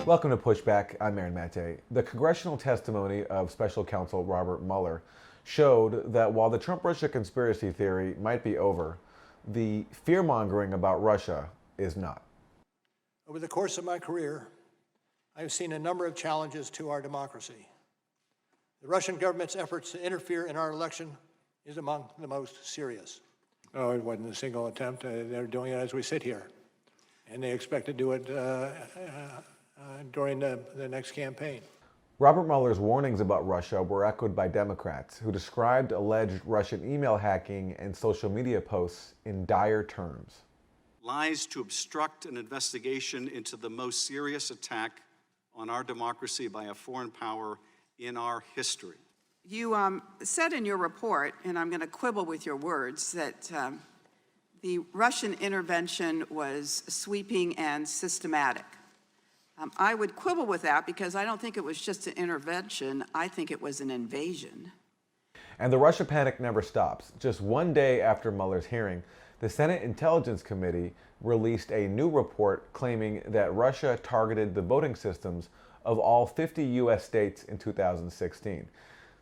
Welcome to Pushback. I'm Aaron Maté. The congressional testimony of Special Counsel Robert Mueller showed that while the Trump-Russia conspiracy theory might be over, the fear-mongering about Russia is not. Over the course of my career, I have seen a number of challenges to our democracy. The Russian government's efforts to interfere in our election is among the most serious. Oh, it wasn't a single attempt. They're doing it as we sit here. And they expect to do it during the next campaign. Robert Mueller's warnings about Russia were echoed by Democrats who described alleged Russian email hacking and social media posts in dire terms. Lies to obstruct an investigation into the most serious attack on our democracy by a foreign power in our history. You said in your report, and I'm going to quibble with your words, that the Russian intervention was sweeping and systematic. I would quibble with that because I don't think it was just an intervention. I think it was an invasion. And the Russia panic never stops. Just one day after Mueller's hearing, the Senate Intelligence Committee released a new report claiming that Russia targeted the voting systems of all 50 U.S. states in 2016.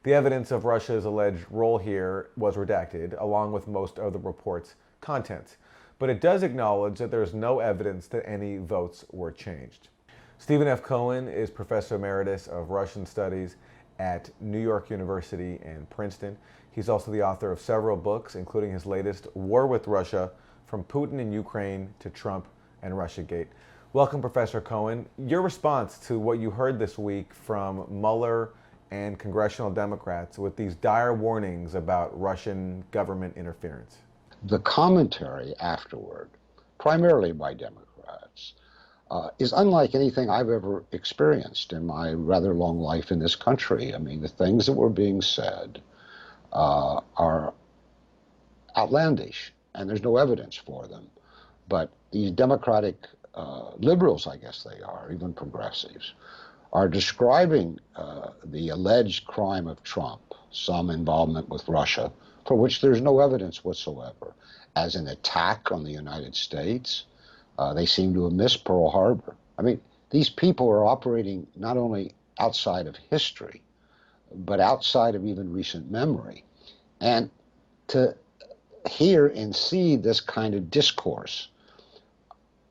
The evidence of Russia's alleged role here was redacted, along with most of the report's contents. But it does acknowledge that there is no evidence that any votes were changed. Stephen F. Cohen is Professor Emeritus of Russian Studies at New York University and Princeton. He's also the author of several books, including his latest, War with Russia, From Putin and Ukraine to Trump and Russiagate. Welcome, Professor Cohen. Your response to what you heard this week from Mueller and congressional Democrats with these dire warnings about Russian government interference. The commentary afterward, primarily by Democrats, is unlike anything I've ever experienced in my rather long life in this country. I mean, the things that were being said are outlandish, and there's no evidence for them. But these Democratic liberals, I guess they are, even progressives, are describing the alleged crime of Trump, some involvement with Russia, for which there's no evidence whatsoever, as an attack on the United States. They seem to have missed Pearl Harbor. I mean, these people are operating not only outside of history, but outside of even recent memory. And to hear and see this kind of discourse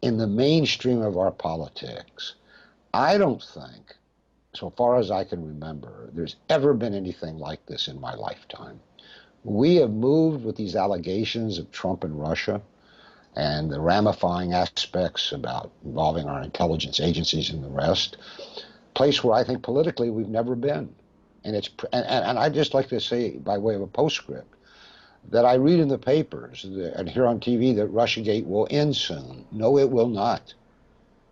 in the mainstream of our politics, I don't think, so far as I can remember, there's ever been anything like this in my lifetime. We have moved with these allegations of Trump and Russia and the ramifying aspects about involving our intelligence agencies and the rest, place where I think politically we've never been. And I'd just like to say, by way of a postscript, that I read in the papers and hear on TV that Russiagate will end soon. No, it will not.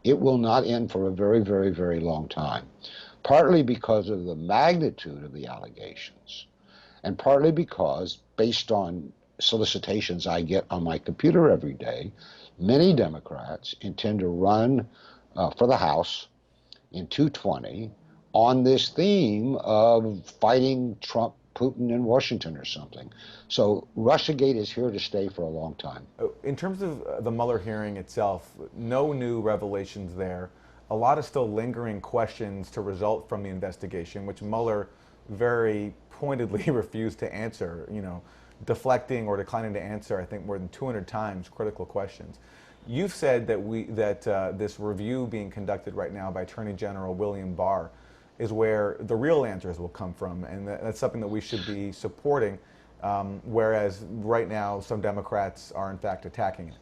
It will not end for a very, very, very long time, partly because of the magnitude of the allegations, and partly because, based on solicitations I get on my computer every day, many Democrats intend to run for the House in 2020 on this theme of fighting Trump, Putin, in Washington or something. So Russiagate is here to stay for a long time. In terms of the Mueller hearing itself, no new revelations there. A lot of still lingering questions to result from the investigation, which Mueller very pointedly refused to answer, deflecting or declining to answer, I think, more than 200 times critical questions. You've said that this review being conducted right now by Attorney General William Barr is where the real answers will come from, and that's something that we should be supporting, whereas right now some Democrats are in fact attacking it.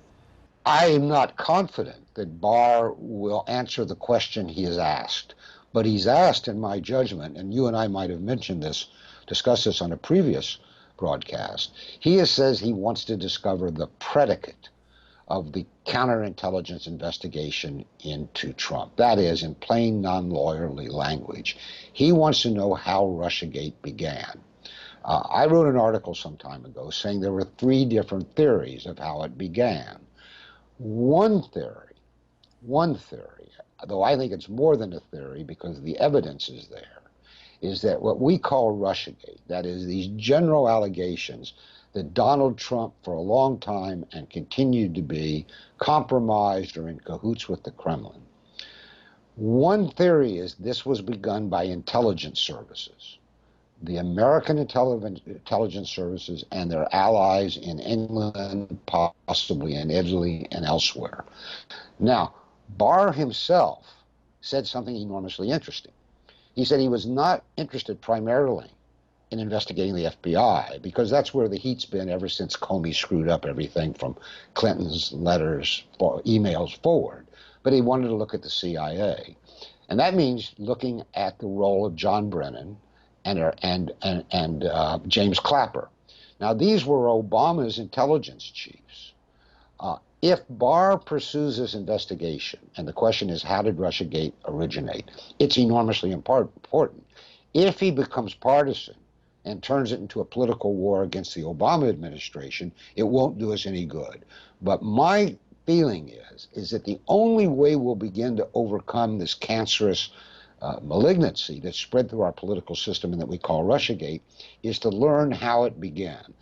I am not confident that Barr will answer the question he has asked, but he's asked, in my judgment, and you and I might have discussed this on a previous broadcast, he says he wants to discover the predicate of the counterintelligence investigation into Trump. That is, in plain, non-lawyerly language, he wants to know how Russiagate began. I wrote an article some time ago saying there were 3 different theories of how it began. One theory, though I think it's more than a theory because the evidence is there, is that what we call Russiagate, that is, these general allegations that Donald Trump for a long time and continued to be compromised or in cahoots with the Kremlin, One theory is this was begun by intelligence services, the American intelligence services and their allies in England, possibly in Italy and elsewhere. Now, Barr himself said something enormously interesting. He said he was not interested primarily in investigating the FBI, because that's where the heat's been ever since Comey screwed up everything from Clinton's letters, emails forward. But he wanted to look at the CIA. And that means looking at the role of John Brennan and James Clapper. Now, these were Obama's intelligence chiefs. If Barr pursues this investigation, and the question is, how did Russiagate originate? It's enormously important. If he becomes partisan and turns it into a political war against the Obama administration, it won't do us any good. But my feeling is that the only way we'll begin to overcome this cancerous malignancy that's spread through our political system and that we call Russiagate is to learn how it began,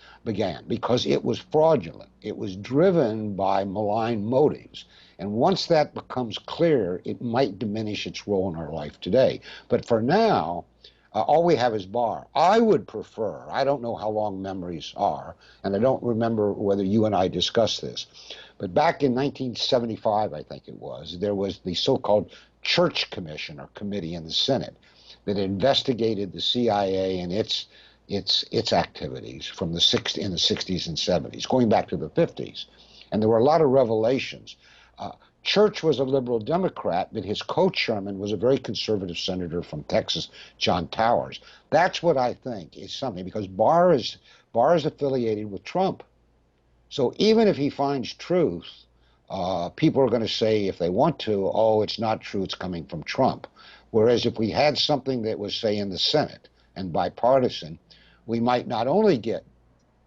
because it was fraudulent. It was driven by malign motives. And once that becomes clear, it might diminish its role in our life today. But for now, all we have is Barr. I would prefer, I don't know how long memories are, and I don't remember whether you and I discussed this, but back in 1975, I think it was, there was the so-called Church Commission or committee in the Senate that investigated the CIA and its activities from in the 60s and 70s, going back to the 50s. And there were a lot of revelations. Church was a liberal Democrat, but his co-chairman was a very conservative senator from Texas, John Towers. That's what I think is something, because Barr is affiliated with Trump. So even if he finds truth, people are going to say, if they want to, oh, it's not true, it's coming from Trump. Whereas if we had something that was, say, in the Senate and bipartisan, we might not only get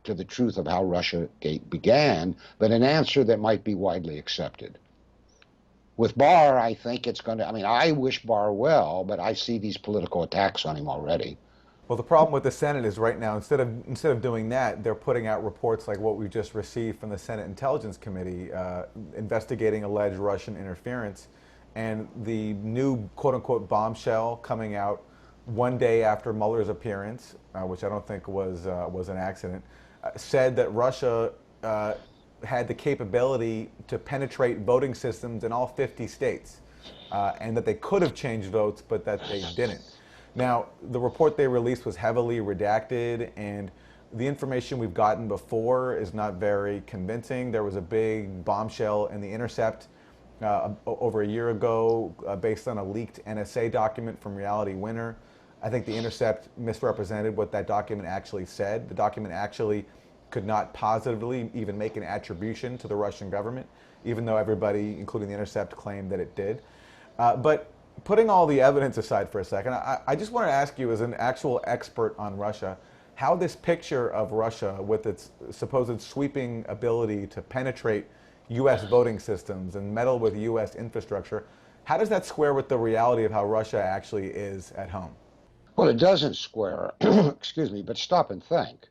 to the truth of how Russiagate began, but an answer that might be widely accepted. With Barr, I think it's going to, I wish Barr well, but I see these political attacks on him already. Well, the problem with the Senate is right now, instead of doing that, they're putting out reports like what we just received from the Senate Intelligence Committee investigating alleged Russian interference, and the new quote-unquote bombshell coming out one day after Mueller's appearance, which I don't think was an accident, said that Russia had the capability to penetrate voting systems in all 50 states, and that they could have changed votes, but that they didn't. Now, the report they released was heavily redacted, and the information we've gotten before is not very convincing. There was a big bombshell in The Intercept over a year ago based on a leaked NSA document from Reality Winner. I think The Intercept misrepresented what that document actually said. The document actually could not positively even make an attribution to the Russian government, even though everybody, including The Intercept, claimed that it did. But putting all the evidence aside for a second, I just want to ask you, as an actual expert on Russia, how this picture of Russia, with its supposed sweeping ability to penetrate U.S. voting systems and meddle with U.S. infrastructure, how does that square with the reality of how Russia actually is at home? Well, it doesn't square, excuse me, but stop and think.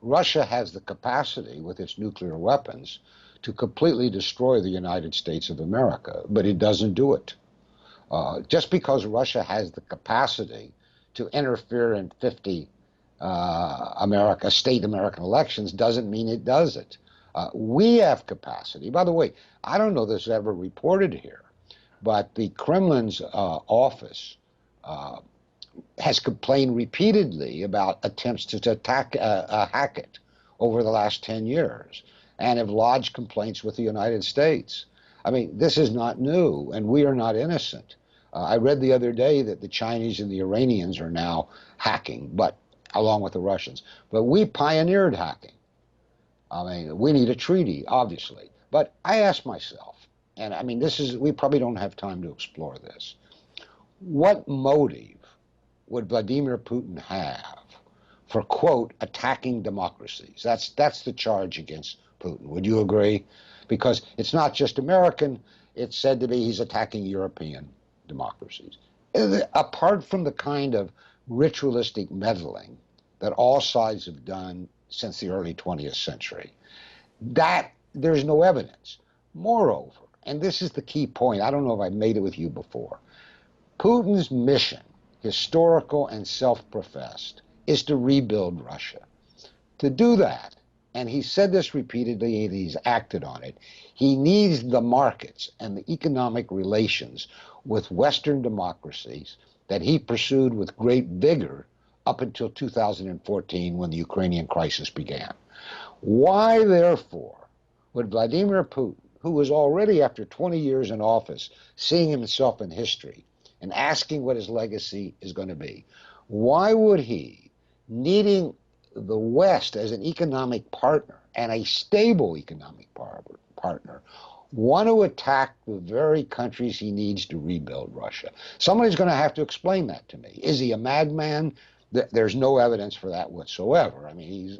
Russia has the capacity, with its nuclear weapons, to completely destroy the United States of America, but it doesn't do it. Just because Russia has the capacity to interfere in 50 state American elections doesn't mean it does it. We have capacity. By the way, I don't know this is ever reported here, but the Kremlin's office has complained repeatedly about attempts to hack it over the last 10 years and have lodged complaints with the United States. This is not new, and we are not innocent. I read the other day that the Chinese and the Iranians are now hacking, but along with the Russians. But we pioneered hacking. We need a treaty, obviously. But I ask myself, and we probably don't have time to explore this. What motive would Vladimir Putin have for, quote, attacking democracies? That's the charge against Putin. Would you agree? Because it's not just American, it's said to be he's attacking European democracies. Apart from the kind of ritualistic meddling that all sides have done since the early 20th century, that there's no evidence. Moreover, and this is the key point, I don't know if I've made it with you before, Putin's mission, historical and self-professed, is to rebuild Russia. To do that, and he said this repeatedly and he's acted on it, he needs the markets and the economic relations with Western democracies that he pursued with great vigor up until 2014 when the Ukrainian crisis began. Why, therefore, would Vladimir Putin, who was already, after 20 years in office, seeing himself in history and asking what his legacy is going to be, why would he, needing the West as an economic partner and a stable economic partner, want to attack the very countries he needs to rebuild Russia? Somebody's going to have to explain that to me. Is he a madman? There's no evidence for that whatsoever. I mean, he's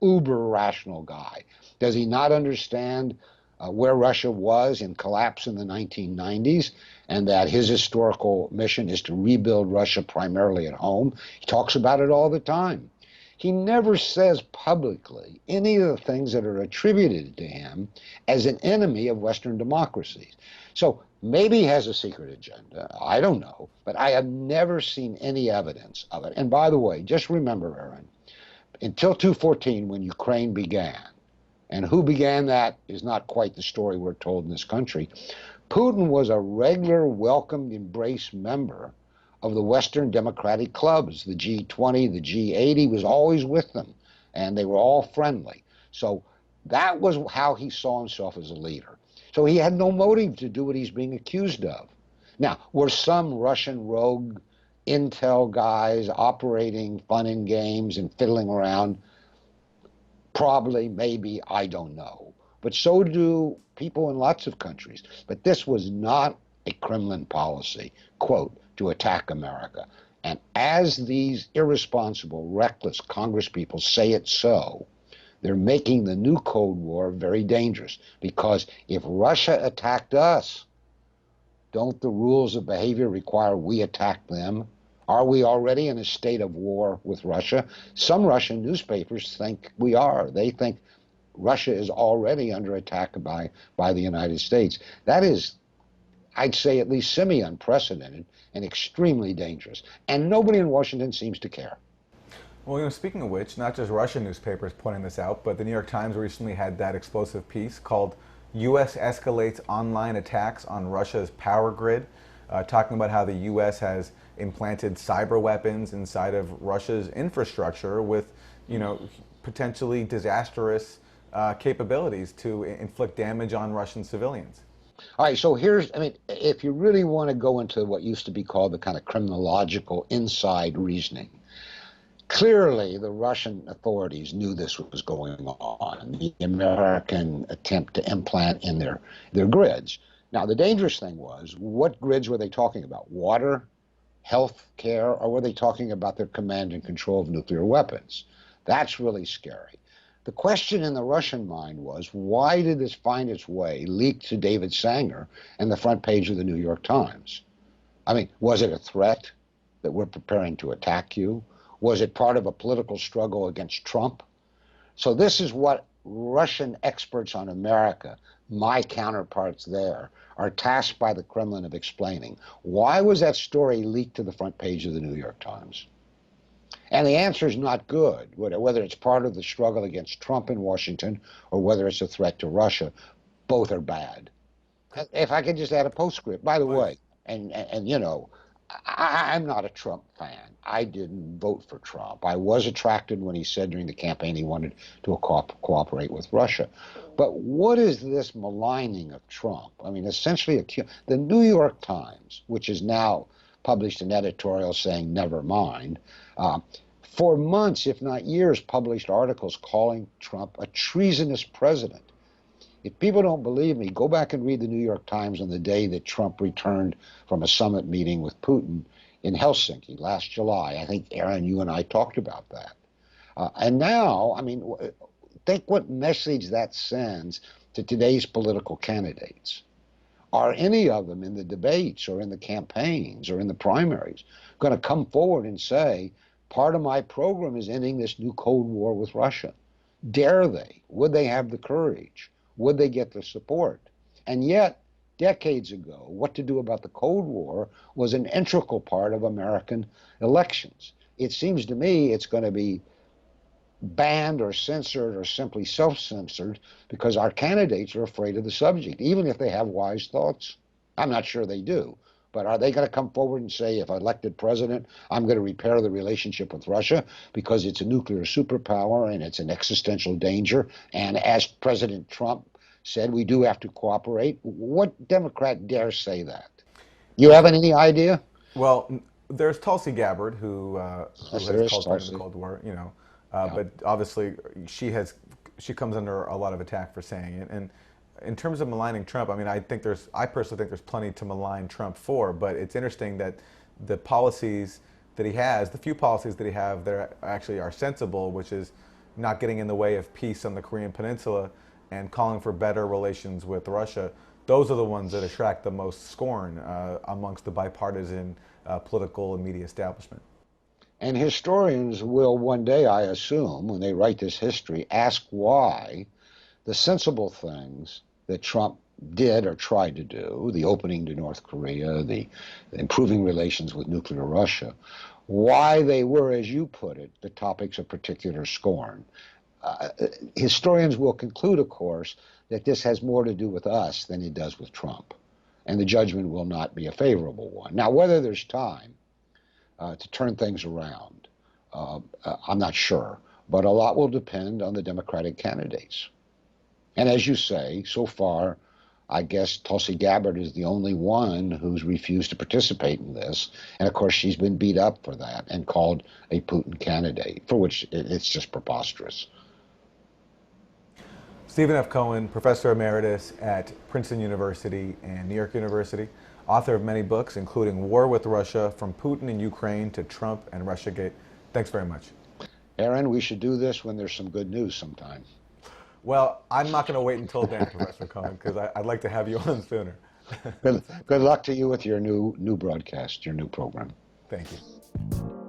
uber rational guy. Does he not understand where Russia was in collapse in the 1990s and that his historical mission is to rebuild Russia primarily at home? He talks about it all the time. He never says publicly any of the things that are attributed to him as an enemy of Western democracies. So maybe he has a secret agenda. I don't know. But I have never seen any evidence of it. And by the way, just remember, Aaron, until 2014, when Ukraine began, and who began that is not quite the story we're told in this country, Putin was a regular, welcomed, embraced member of the Western democratic clubs, the G20, the G80, was always with them, and they were all friendly. So that was how he saw himself as a leader. So he had no motive to do what he's being accused of. Now, were some Russian rogue intel guys operating fun and games and fiddling around? Probably, maybe, I don't know. But so do people in lots of countries. But this was not a Kremlin policy, quote, to attack America. And as these irresponsible, reckless congresspeople say it so, they're making the new Cold War very dangerous. Because if Russia attacked us, don't the rules of behavior require we attack them? Are we already in a state of war with Russia? Some Russian newspapers think we are. They think Russia is already under attack by the United States. That is, I'd say, at least semi-unprecedented and extremely dangerous. And nobody in Washington seems to care. Well, speaking of which, not just Russian newspapers pointing this out, but the New York Times recently had that explosive piece called U.S. Escalates Online Attacks on Russia's Power Grid, talking about how the U.S. has implanted cyber weapons inside of Russia's infrastructure with, potentially disastrous capabilities to inflict damage on Russian civilians. All right, so if you really want to go into what used to be called the kind of criminological inside reasoning, clearly the Russian authorities knew this was going on, the American attempt to implant in their grids. Now, the dangerous thing was, what grids were they talking about? Water, health care, or were they talking about their command and control of nuclear weapons? That's really scary. The question in the Russian mind was, why did this find its way, leaked to David Sanger and the front page of the New York Times? I mean, was it a threat that we're preparing to attack you? Was it part of a political struggle against Trump? So this is what Russian experts on America, my counterparts there, are tasked by the Kremlin of explaining. Why was that story leaked to the front page of the New York Times? And the answer is not good, whether it's part of the struggle against Trump in Washington or whether it's a threat to Russia. Both are bad. If I could just add a postscript, by the way, and I'm not a Trump fan. I didn't vote for Trump. I was attracted when he said during the campaign he wanted to cooperate with Russia. But what is this maligning of Trump? I mean, essentially, the New York Times, which has now published an editorial saying never mind, for months, if not years, published articles calling Trump a treasonous president. If people don't believe me, go back and read the New York Times on the day that Trump returned from a summit meeting with Putin in Helsinki last July. I think, Aaron, you and I talked about that. And now, I mean, think what message that sends to today's political candidates. Are any of them in the debates or in the campaigns or in the primaries going to come forward and say, part of my program is ending this new Cold War with Russia? Dare they? Would they have the courage? Would they get the support? And yet, decades ago, what to do about the Cold War was an integral part of American elections. It seems to me it's going to be banned or censored or simply self-censored because our candidates are afraid of the subject, even if they have wise thoughts. I'm not sure they do. But are they going to come forward and say, if elected president, I'm going to repair the relationship with Russia because it's a nuclear superpower and it's an existential danger? And as President Trump said, we do have to cooperate. What Democrat dare say that? You have any idea? Well, there's Tulsi Gabbard, who Yes, has there is called for Tulsi. the Cold War, you know, Yeah. but obviously she comes under a lot of attack for saying it. And in terms of maligning Trump, I mean, I personally think there's plenty to malign Trump for, but it's interesting that the policies that he has, the few policies that he have that actually are sensible, which is not getting in the way of peace on the Korean Peninsula and calling for better relations with Russia, those are the ones that attract the most scorn amongst the bipartisan political and media establishment. And historians will one day, I assume, when they write this history, ask why the sensible things that Trump did or tried to do, the opening to North Korea, the improving relations with nuclear Russia, why they were, as you put it, the topics of particular scorn. Historians will conclude, of course, that this has more to do with us than it does with Trump, and the judgment will not be a favorable one. Now, whether there's time to turn things around, I'm not sure, but a lot will depend on the Democratic candidates. And as you say, so far, I guess Tulsi Gabbard is the only one who's refused to participate in this. And of course, she's been beat up for that and called a Putin candidate, for which it's just preposterous. Stephen F. Cohen, professor emeritus at Princeton University and New York University, author of many books, including War with Russia, From Putin and Ukraine to Trump and Russiagate. Thanks very much. Aaron, we should do this when there's some good news sometime. Well, I'm not going to wait until then, Professor Cohen, because I'd like to have you on sooner. Good luck to you with your new broadcast, your new program. Thank you.